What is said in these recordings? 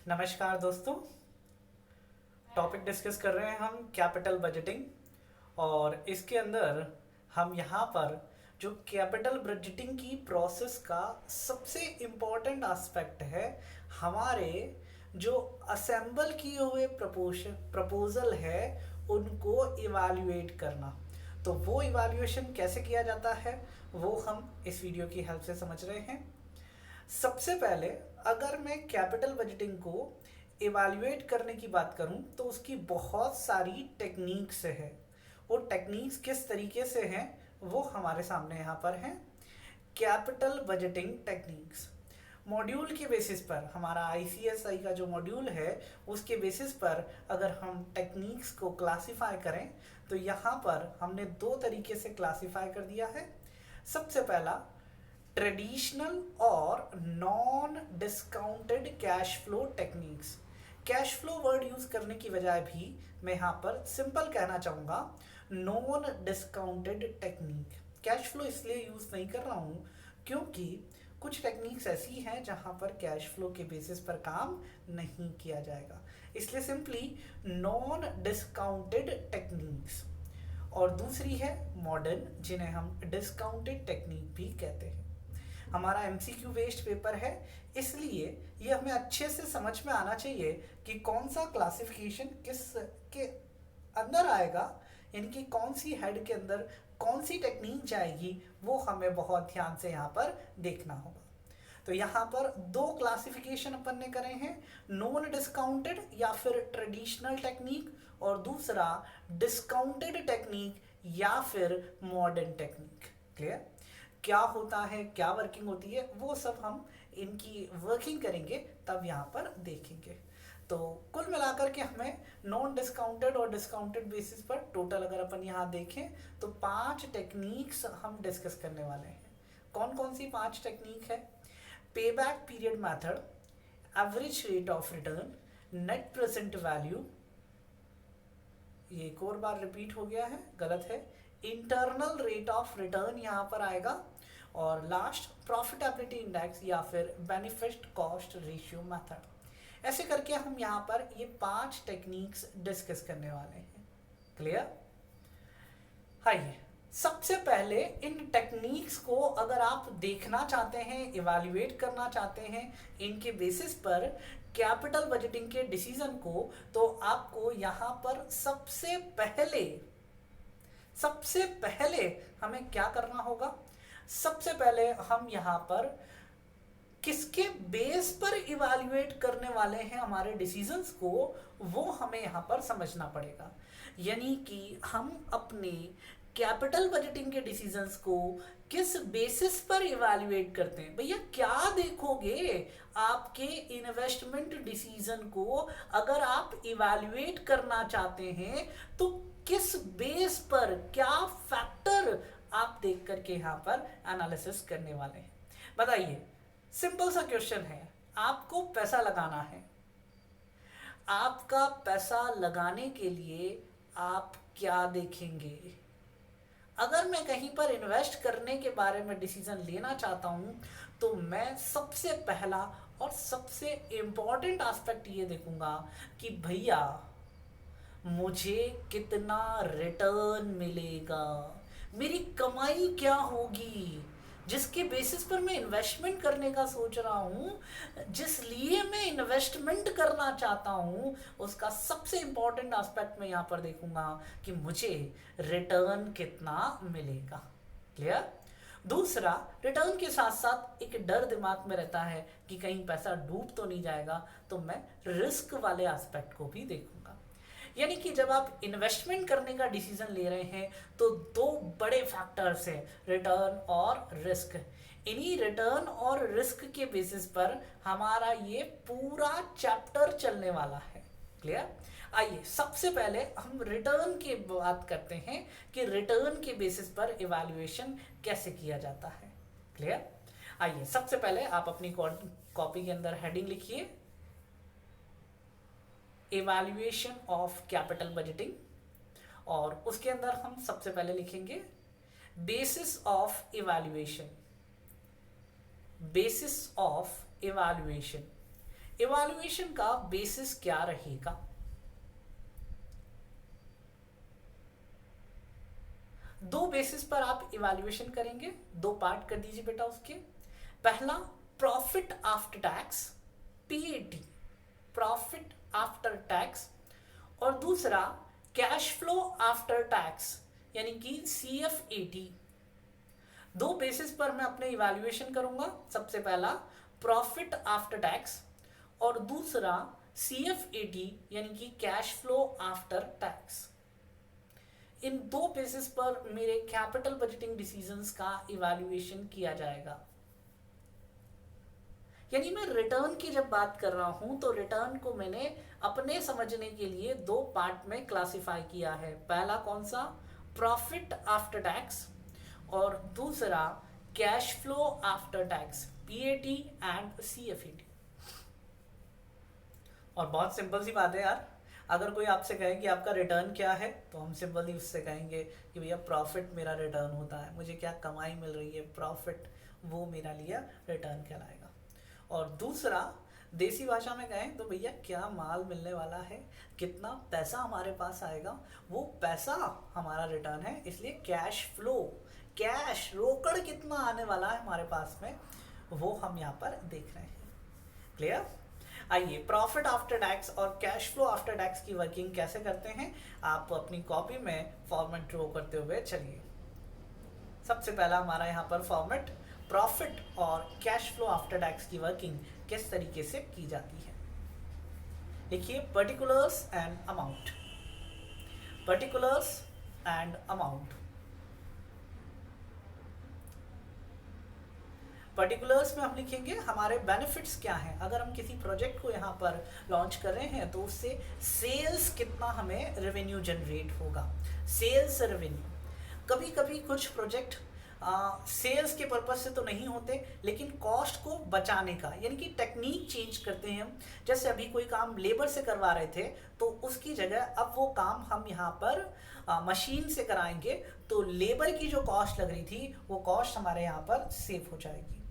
नमस्कार दोस्तों। Topic discuss कर रहे हैं हम कैपिटल बजटिंग। और इसके अंदर हम यहाँ पर जो कैपिटल बजटिंग की प्रोसेस का सबसे इम्पोर्टेंट एस्पेक्ट है, हमारे जो असेंबल किए हुए प्रपोजल है उनको इवैल्यूएट करना। तो वो इवैल्यूएशन कैसे किया जाता है वो हम इस वीडियो की हेल्प से समझ रहे हैं। सबसे पहले अगर मैं कैपिटल बजटिंग को इवैल्यूएट करने की बात करूं तो उसकी बहुत सारी टेक्निक्स है। वो टेक्निक्स किस तरीके से हैं वो हमारे सामने यहाँ पर हैं। कैपिटल बजटिंग टेक्निक्स मॉड्यूल के बेसिस पर, हमारा आईसीएसआई का जो मॉड्यूल है उसके बेसिस पर अगर हम टेक्निक्स को क्लासिफाई करें तो यहाँ पर हमने दो तरीके से क्लासिफाई कर दिया है। सबसे पहला ट्रेडिशनल और non discounted cash flow techniques. Cash flow word use करने की बजाय भी मैं यहाँ पर सिंपल कहना चाहूँगा non discounted technique. Cash flow इसलिए यूज नहीं कर रहा हूँ क्योंकि कुछ टेक्निक्स ऐसी हैं जहाँ पर कैश फ्लो के बेसिस पर काम नहीं किया जाएगा, इसलिए सिंपली नॉन डिस्काउंटेड टेक्निक्स। और दूसरी है मॉडर्न, जिन्हें हम डिस्काउंटेड टेक्निक भी कहते हैं। हमारा एमसीक्यू बेस्ड पेपर है, इसलिए ये हमें अच्छे से समझ में आना चाहिए कि कौन सा क्लासिफिकेशन किस के अंदर आएगा, यानी कि कौन सी हेड के अंदर कौन सी टेक्निक जाएगी, वो हमें बहुत ध्यान से यहाँ पर देखना होगा। तो यहाँ पर दो क्लासिफिकेशन अपन ने करे हैं, नॉन डिस्काउंटेड या फिर ट्रेडिशनल टेक्निक, और दूसरा डिस्काउंटेड टेक्निक या फिर मॉडर्न टेक्निक। क्लियर? क्या होता है, क्या वर्किंग होती है, वो सब हम इनकी वर्किंग करेंगे तब यहाँ पर देखेंगे। तो कुल मिलाकर के हमें नॉन डिस्काउंटेड और डिस्काउंटेड बेसिस पर टोटल अगर अपन यहाँ देखें तो 5 टेक्निक्स हम डिस्कस करने वाले हैं। कौन कौन सी 5 टेक्निक है? Payback period method, average rate of return, net present value, ये एक और बार रिपीट हो गया है, गलत है, इंटरनल रेट ऑफ रिटर्न यहाँ पर आएगा, और लास्ट प्रॉफिटेबिलिटी इंडेक्स या फिर बेनिफिट कॉस्ट रेशियो मेथड। ऐसे करके हम यहाँ पर ये 5 टेक्निक्स डिस्कस करने वाले हैं। क्लियर? आइए, सबसे पहले इन टेक्निक्स को अगर आप देखना चाहते हैं, इवैल्यूएट करना चाहते हैं इनके बेसिस पर कैपिटल बजटिंग के डिसीजन को, तो आपको यहाँ पर सबसे पहले हमें क्या करना होगा? सबसे पहले हम यहाँ पर किसके बेस पर इवैल्यूएट करने वाले हैं हमारे डिसीजंस को, वो हमें यहाँ पर समझना पड़ेगा। यानी कि हम अपने कैपिटल बजटिंग के डिसीजंस को किस बेसिस पर इवैल्यूएट करते हैं। भैया क्या देखोगे? आपके इन्वेस्टमेंट डिसीजन को अगर आप इवैल्यूएट करना चाहते हैं तो किस बेस पर, क्या फैक्टर आप देख करके यहाँ पर एनालिसिस करने वाले हैं? बताइए, सिंपल सा क्वेश्चन है, आपको पैसा लगाना है। आपका पैसा लगाने के लिए आप क्या देखेंगे? अगर मैं कहीं पर इन्वेस्ट करने के बारे में डिसीजन लेना चाहता हूं तो मैं सबसे पहला और सबसे इम्पॉर्टेंट एस्पेक्ट ये देखूंगा कि भैया मुझे कितना रिटर्न मिलेगा, मेरी कमाई क्या होगी, जिसके बेसिस पर मैं इन्वेस्टमेंट करने का सोच रहा हूँ, जिस लिए मैं इन्वेस्टमेंट करना चाहता हूँ, उसका सबसे इम्पोर्टेंट एस्पेक्ट मैं यहाँ पर देखूंगा कि मुझे रिटर्न कितना मिलेगा। क्लियर? दूसरा, रिटर्न के साथ साथ एक डर दिमाग में रहता है कि कहीं पैसा डूब तो नहीं जाएगा, तो मैं रिस्क वाले एस्पेक्ट को भी देखूंगा। यानी कि जब आप इन्वेस्टमेंट करने का डिसीजन ले रहे हैं तो दो बड़े फैक्टर्स हैं, रिटर्न और रिस्क। इन्हीं रिटर्न और रिस्क के बेसिस पर हमारा ये पूरा चैप्टर चलने वाला है। क्लियर? आइए, सबसे पहले हम रिटर्न की बात करते हैं कि रिटर्न के बेसिस पर इवैल्यूएशन कैसे किया जाता है। क्लियर? आइए, सबसे पहले आप अपनी कॉपी के अंदर हेडिंग लिखिए, इवैल्यूएशन ऑफ कैपिटल बजटिंग, और उसके अंदर हम सबसे पहले लिखेंगे basis of evaluation. Basis of evaluation evaluation का बेसिस क्या रहेगा? दो बेसिस पर आप इवैल्यूएशन करेंगे, दो पार्ट कर दीजिए बेटा उसके। पहला profit after tax, PAT, profit after tax, और दूसरा कैश फ्लो आफ्टर टैक्स यानी कि सीएफएटी। दो बेसिस पर मैं अपने इवैल्यूएशन करूंगा। सबसे पहला प्रॉफिट आफ्टर टैक्स और दूसरा सीएफएटी यानी कि कैश फ्लो आफ्टर टैक्स। इन दो बेसिस पर मेरे कैपिटल बजटिंग डिसीजंस का इवैल्यूएशन किया जाएगा। यानी मैं रिटर्न की जब बात कर रहा हूं तो रिटर्न को मैंने अपने समझने के लिए दो पार्ट में क्लासिफाई किया है। पहला कौन सा? प्रॉफिट आफ्टर टैक्स, और दूसरा cash flow after tax, PAT and CFAT. और बहुत सिंपल सी बात है यार, अगर कोई आपसे कहे कि आपका रिटर्न क्या है तो हम सिंपली उससे कहेंगे कि भैया प्रॉफिट मेरा रिटर्न होता है, मुझे क्या कमाई मिल रही है, प्रॉफिट वो मेरा लिया रिटर्न कहलाएगा। और दूसरा देसी भाषा में कहें तो भैया क्या माल मिलने वाला है, कितना पैसा हमारे पास आएगा, वो पैसा हमारा रिटर्न है। इसलिए कैश फ्लो, कैश रोकड़ कितना आने वाला है हमारे पास में, वो हम यहाँ पर देख रहे हैं। क्लियर? आइए प्रॉफिट आफ्टर टैक्स और कैश फ्लो आफ्टर टैक्स की वर्किंग कैसे करते हैं आप अपनी कॉपी में फॉर्मेट ड्रॉ करते हुए चलिए। सबसे पहला हमारा यहाँ पर फॉर्मेट प्रॉफिट और कैश फ्लो आफ्टर टैक्स की वर्किंग किस तरीके से की जाती है। देखिए particulars and amount, particulars and amount. Particulars में हम लिखेंगे हमारे बेनिफिट्स क्या हैं। अगर हम किसी प्रोजेक्ट को यहाँ पर लॉन्च कर रहे हैं तो उससे सेल्स कितना हमें रेवेन्यू जनरेट होगा, सेल्स रेवेन्यू। कभी कभी कुछ प्रोजेक्ट सेल्स के पर्पज से तो नहीं होते, लेकिन कॉस्ट को बचाने का, यानी कि टेक्निक चेंज करते हैं हम। जैसे अभी कोई काम लेबर से करवा रहे थे तो उसकी जगह अब वो काम हम यहाँ पर मशीन से कराएंगे, तो लेबर की जो कॉस्ट लग रही थी वो कॉस्ट हमारे यहाँ पर सेव हो जाएगी।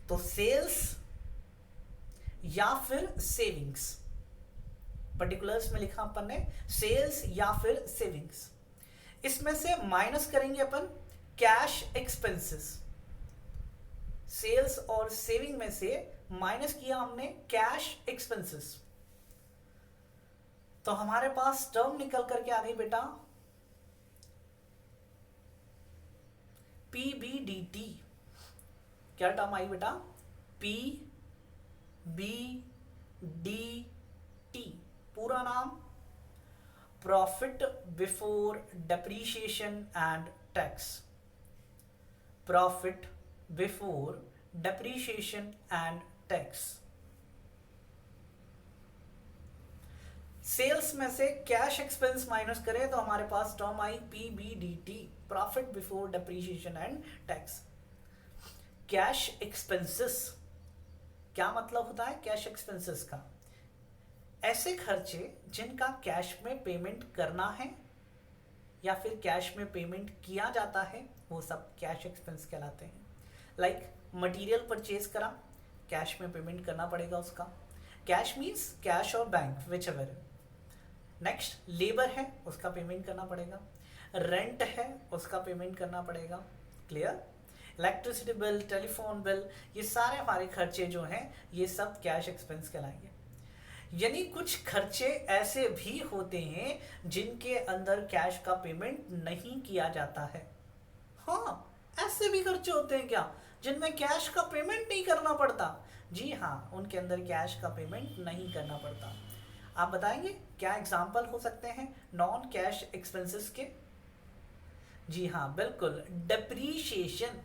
तो सेल्स या फिर सेविंग्स, पर्टिकुलर्स में लिखा अपन ने सेल्स या फिर सेविंग्स। इसमें से माइनस करेंगे अपन कैश एक्सपेंसेस। सेल्स और सेविंग में से माइनस किया हमने कैश एक्सपेंसेस, तो हमारे पास टर्म निकल करके आ गई बेटा पीबीडीटी। क्या टर्म आई बेटा? पीबीडीटी, पूरा नाम profit before depreciation and tax, profit before depreciation and tax. Sales में से कैश एक्सपेंस माइनस करें तो हमारे पास टर्म आई PBDT, profit before depreciation and tax. Cash expenses क्या मतलब होता है? कैश एक्सपेंसेस का ऐसे खर्चे जिनका कैश में पेमेंट करना है या फिर कैश में पेमेंट किया जाता है, वो सब कैश एक्सपेंस कहलाते हैं। लाइक मटेरियल परचेज करा, कैश में पेमेंट करना पड़ेगा उसका। कैश मीन्स कैश और bank which ever. Next labour है, उसका पेमेंट करना पड़ेगा। रेंट है, उसका पेमेंट करना पड़ेगा। Clear? Electricity bill, telephone bill, ये सारे हमारे खर्चे जो हैं ये सब कैश एक्सपेंस कहलाएंगे। यानी कुछ खर्चे ऐसे भी होते हैं जिनके अंदर कैश का पेमेंट नहीं किया जाता है। हाँ, ऐसे भी खर्चे होते हैं क्या जिनमें कैश का पेमेंट नहीं करना पड़ता? जी हाँ, उनके अंदर कैश का पेमेंट नहीं करना पड़ता। आप बताएंगे क्या एग्जाम्पल हो सकते हैं नॉन कैश एक्सपेंसेस के? जी हाँ बिल्कुल, डेप्रीशिएशन।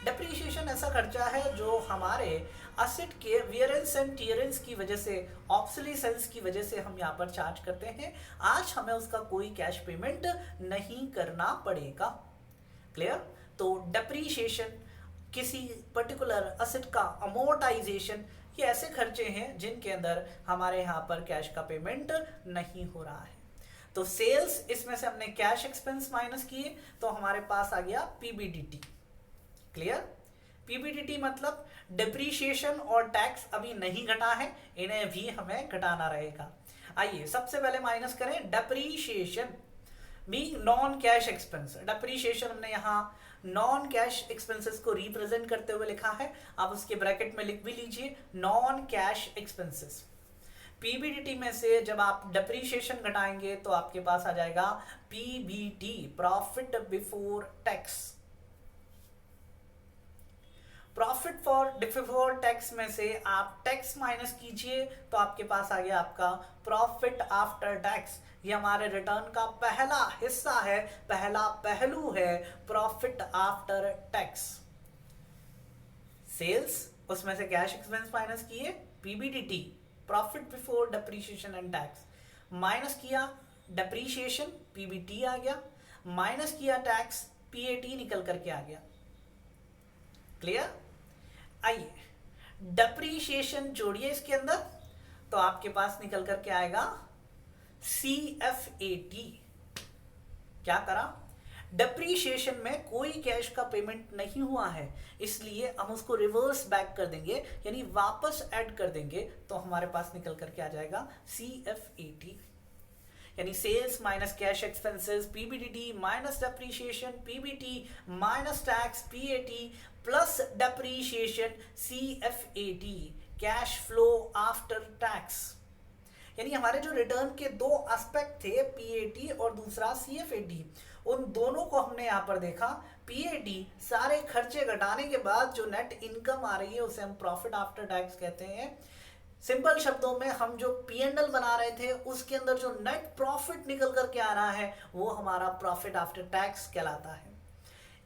डेप्रीशिएशन ऐसा खर्चा है जो हमारे असेट के वियरेंस एंड टियरेंस की वजह से, ऑब्सोलीसेंस की वजह से हम यहाँ पर चार्ज करते हैं। आज हमें उसका कोई कैश पेमेंट नहीं करना पड़ेगा। क्लियर? तो डेप्रीशिएशन, किसी पर्टिकुलर असेट का अमोर्टाइजेशन, ये ऐसे खर्चे हैं जिनके अंदर हमारे यहाँ पर कैश का पेमेंट नहीं हो रहा है। तो सेल्स, इसमें से हमने कैश एक्सपेंस माइनस किए तो हमारे पास आ गया पीबीडीटी। क्लियर? पीबीडीटी मतलब डिप्रीशिएशन और टैक्स अभी नहीं घटा है, इन्हें भी हमें घटाना रहेगा। आइए सबसे पहले माइनस करें depreciation being non cash expense. Depreciation हमने यहाँ नॉन कैश एक्सपेंसेस को रिप्रेजेंट करते हुए लिखा है, आप उसके ब्रैकेट में लिख भी लीजिए नॉन कैश एक्सपेंसेस। पीबीडीटी में से जब आप डिप्रीशिएशन घटाएंगे तो आपके पास आ जाएगा PBT, profit before tax. Profit before tax में से आप टैक्स माइनस कीजिए तो आपके पास आ गया आपका प्रॉफिट आफ्टर टैक्स। ये हमारे रिटर्न का पहला हिस्सा है, पहला पहलू है प्रॉफिट आफ्टर टैक्स। सेल्स, उसमें से कैश एक्सपेंस माइनस किए, PBDT profit before depreciation and tax, minus किया डिप्रीशिएशन, पीबीटी आ गया, माइनस किया टैक्स, पीएटी निकल करके आ गया। क्लियर? आइए डिप्रीशिएशन जोड़िए इसके अंदर तो आपके पास निकल करके आएगा CFAT। क्या करा? डिप्रीशिएशन में कोई कैश का पेमेंट नहीं हुआ है, इसलिए हम उसको रिवर्स बैक कर देंगे, यानी वापस ऐड कर देंगे, तो हमारे पास निकल करके आ जाएगा CFAT, यानी sales minus cash expenses, PBDT minus depreciation, PBT minus tax, PAT plus depreciation, CFAT, cash flow after tax. यानी हमारे जो रिटर्न के दो एस्पेक्ट थे, पीएटी और दूसरा CFAT, उन दोनों को हमने यहाँ पर देखा। पीएटी सारे खर्चे घटाने के बाद जो नेट इनकम आ रही है उसे हम प्रॉफिट आफ्टर टैक्स कहते हैं। सिंपल शब्दों में हम जो P&L बना रहे थे उसके अंदर जो नेट प्रॉफिट निकल करके आ रहा है वो हमारा प्रॉफिट आफ्टर टैक्स कहलाता है।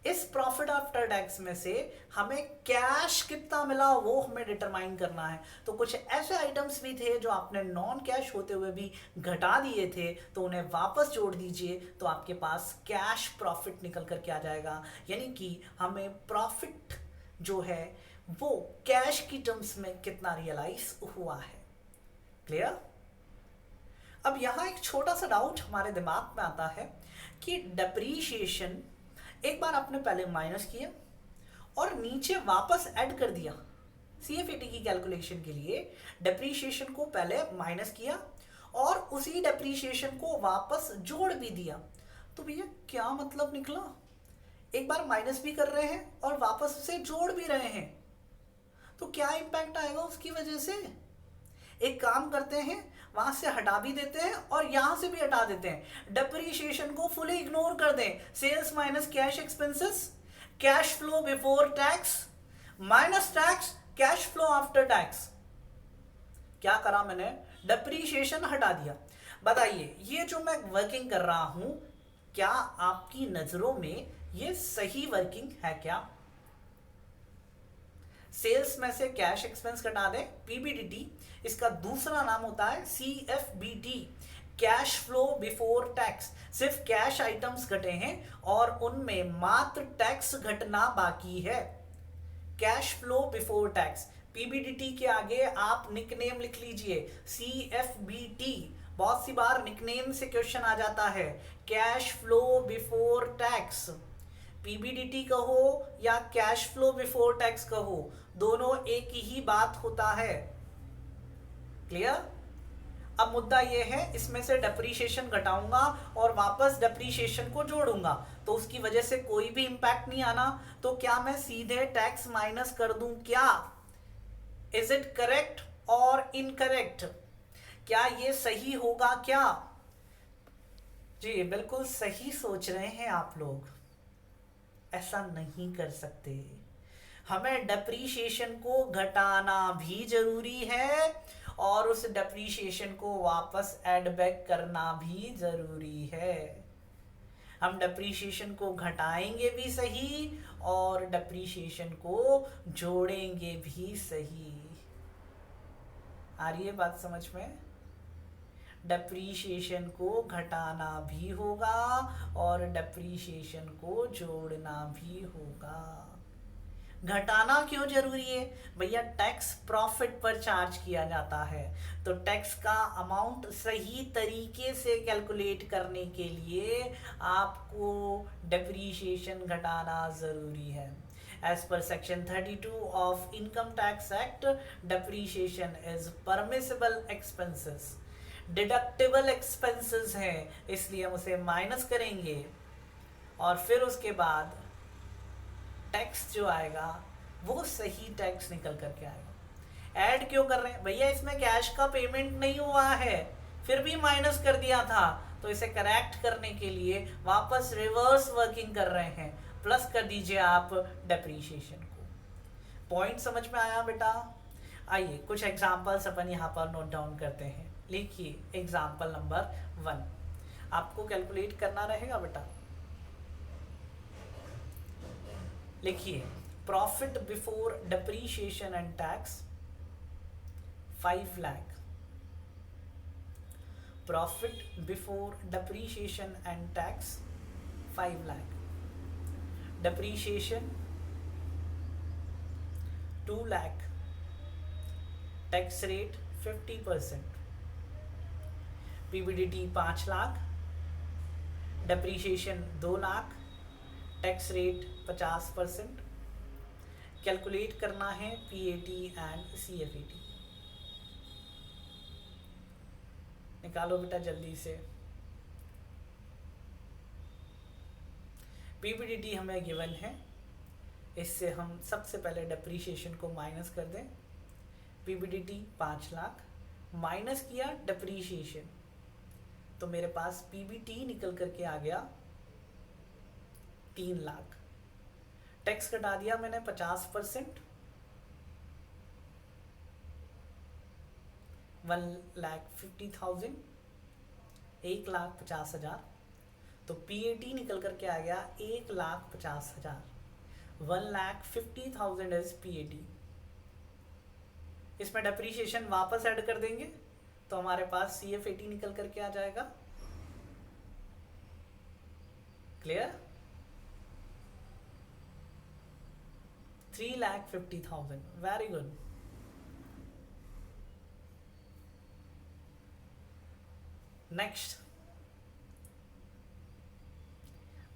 इस प्रॉफिट आफ्टर टैक्स में से हमें कैश कितना मिला वो हमें डिटरमाइन करना है। तो कुछ ऐसे आइटम्स भी थे जो आपने नॉन कैश होते हुए भी घटा दिए थे, तो उन्हें वापस जोड़ दीजिए तो आपके पास कैश प्रॉफिट निकल करके आ जाएगा। यानी कि हमें प्रॉफिट जो है वो कैश की टर्म्स में कितना रियलाइज हुआ है। क्लियर? अब यहां एक छोटा सा डाउट हमारे दिमाग में आता है कि डिप्रीशिएशन एक बार आपने पहले माइनस किया और नीचे वापस ऐड कर दिया। CFAT की कैलकुलेशन के लिए डिप्रीशिएशन को पहले माइनस किया और उसी डिप्रीशिएशन को वापस जोड़ भी दिया, तो भैया क्या मतलब निकला? एक बार माइनस भी कर रहे हैं और वापस उसे जोड़ भी रहे हैं, तो क्या इंपैक्ट आएगा उसकी वजह से? एक काम करते हैं, वहां से हटा भी देते हैं और यहां से भी हटा देते हैं। डिप्रीशिएशन को फुली इग्नोर कर दें। Sales minus cash expenses, cash flow before tax minus tax, cash flow after tax. क्या करा मैंने? डिप्रीशिएशन हटा दिया। बताइए ये जो मैं वर्किंग कर रहा हूं, क्या आपकी नजरों में ये सही वर्किंग है क्या? सेल्स में से कैश एक्सपेंस घटा दें, पीबीडीटी, इसका दूसरा नाम होता है CFBT, cash flow before tax. सिर्फ कैश आइटम्स घटे हैं और उनमें मात्र टैक्स घटना बाकी है। Cash flow before tax, PBDT के आगे आप निकनेम लिख लीजिए CFBT। बहुत सी बार निकनेम से क्वेश्चन आ जाता है। Cash flow before tax, PBDT कहो या कैश फ्लो बिफोर टैक्स कहो, दोनों एक ही बात होता है। क्लियर? अब मुद्दा यह है, इसमें से डिप्रीशिएशन घटाऊंगा और वापस डिप्रीशिएशन को जोड़ूंगा तो उसकी वजह से कोई भी इंपैक्ट नहीं आना, तो क्या मैं सीधे टैक्स माइनस कर दूं क्या? इज इट करेक्ट और इनकरेक्ट? क्या ये सही होगा क्या? जी बिल्कुल सही सोच रहे हैं आप लोग। ऐसा नहीं कर सकते, हमें डिप्रीशिएशन को घटाना भी जरूरी है और उस डिप्रीशिएशन को वापस ऐड बैक करना भी जरूरी है। हम डिप्रीशिएशन को घटाएंगे भी सही और डिप्रीशिएशन को जोड़ेंगे भी सही। आ रही है बात समझ में? डिप्रीशिएशन को घटाना भी होगा और डिप्रीशिएशन को जोड़ना भी होगा। घटाना क्यों जरूरी है? भैया टैक्स प्रॉफिट पर चार्ज किया जाता है, तो टैक्स का अमाउंट सही तरीके से कैलकुलेट करने के लिए आपको डिप्रीशिएशन घटाना ज़रूरी है। As per section 32 of Income Tax Act, depreciation is permissible expenses. Deductible expenses हैं, इसलिए हम उसे माइनस करेंगे और फिर उसके बाद टैक्स जो आएगा वो सही टैक्स निकल करके आएगा। ऐड क्यों कर रहे हैं भैया, इसमें कैश का पेमेंट नहीं हुआ है फिर भी माइनस कर दिया था, तो इसे करेक्ट करने के लिए वापस रिवर्स वर्किंग कर रहे हैं, प्लस कर दीजिए आप डेप्रीशिएशन को। पॉइंट समझ में आया बेटा? आइए कुछ एग्जांपल्स अपन यहाँ पर नोट डाउन करते हैं। लिखिए एग्जांपल नंबर 1, आपको कैलकुलेट करना रहेगा बेटा। लिखिए profit before depreciation and tax 5 lakh. Profit before depreciation and tax 5 lakh. Depreciation 2 lakh. Tax rate 50%। PBDT 5 lakh. Depreciation 2 lakh. Tax rate 50%। Calculate करना है पीएटी एंड सीएफएटी। निकालो बेटा जल्दी से। पीबीडीटी हमें गिवन है, इससे हम सबसे पहले डेप्रीशिएशन को माइनस कर दें। पीबीडीटी 5 लाख माइनस किया डेप्रीशिएशन, तो मेरे पास पीबीटी निकल करके आ गया 3 लाख। टैक्स कटा दिया मैंने 50%, 1,50,000, 1,50,000। तो पीएटी निकल करके आ गया 1,50,000। 1,50,000 इज पीएटी। इसमें डेप्रीशिएशन वापस ऐड कर देंगे तो हमारे पास सीएफएटी निकल करके आ जाएगा। Clear? 3,50,000। Very good. Next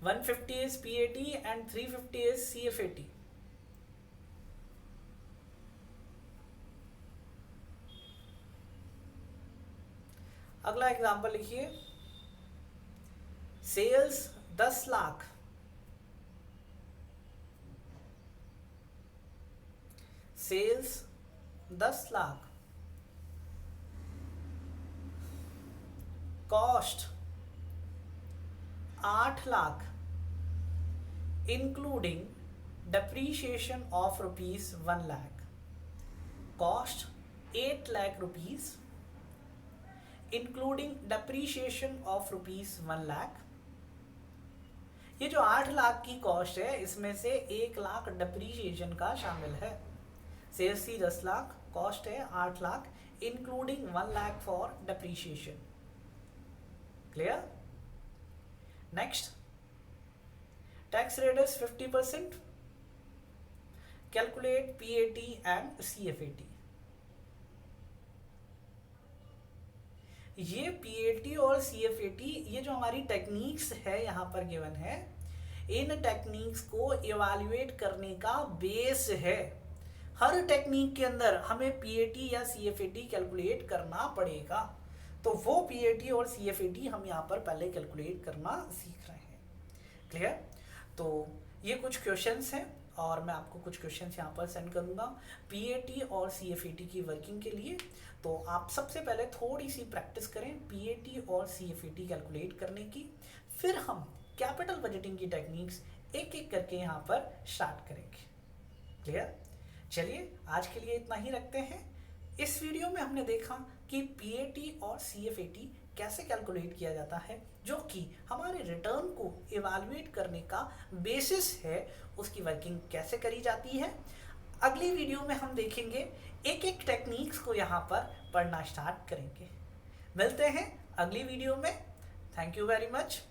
150 is PAT and 350 is CFAT. अगला एग्जांपल लिखिए, sales 10 lakh, sales 10 lakh, cost 8 lakh, including depreciation of rupees 1 lakh. Cost 8 lakh rupees including depreciation of rupees 1 lakh. ये जो 8 लाख की कॉस्ट है इसमें से 1 लाख डेप्रीशिएशन का शामिल है। सेल्स थी 10 लाख, कॉस्ट है 8 lakh including 1 lakh for depreciation. Clear? Next, tax rate is 50%। Calculate PAT and CFAT. ये पीएटी और सीएफएटी, ये जो हमारी टेक्निक्स है यहाँ पर गिवन है, इन टेक्निक्स को इवैल्यूएट करने का बेस है। हर टेक्निक के अंदर हमें पीएटी या सीएफएटी कैलकुलेट करना पड़ेगा, तो वो पीएटी और सीएफएटी हम यहाँ पर पहले कैलकुलेट करना सीख रहे हैं। क्लियर? तो ये कुछ क्वेश्चंस हैं और मैं आपको कुछ क्वेश्चंस यहाँ पर सेंड करूँगा पीएटी और सीएफएटी की वर्किंग के लिए। तो आप सबसे पहले थोड़ी सी प्रैक्टिस करें पीएटी और सीएफएटी कैलकुलेट करने की, फिर हम कैपिटल बजटिंग की टेक्निक्स एक एक करके यहाँ पर स्टार्ट करेंगे। क्लियर? चलिए आज के लिए इतना ही रखते हैं। इस वीडियो में हमने देखा कि पीएटी और सीएफएटी कैसे कैलकुलेट किया जाता है, जो कि हमारे रिटर्न को इवैल्यूएट करने का बेसिस है, उसकी वर्किंग कैसे करी जाती है। अगली वीडियो में हम देखेंगे, एक एक टेक्निक्स को यहाँ पर पढ़ना स्टार्ट करेंगे। मिलते हैं अगली वीडियो में। Thank you very much.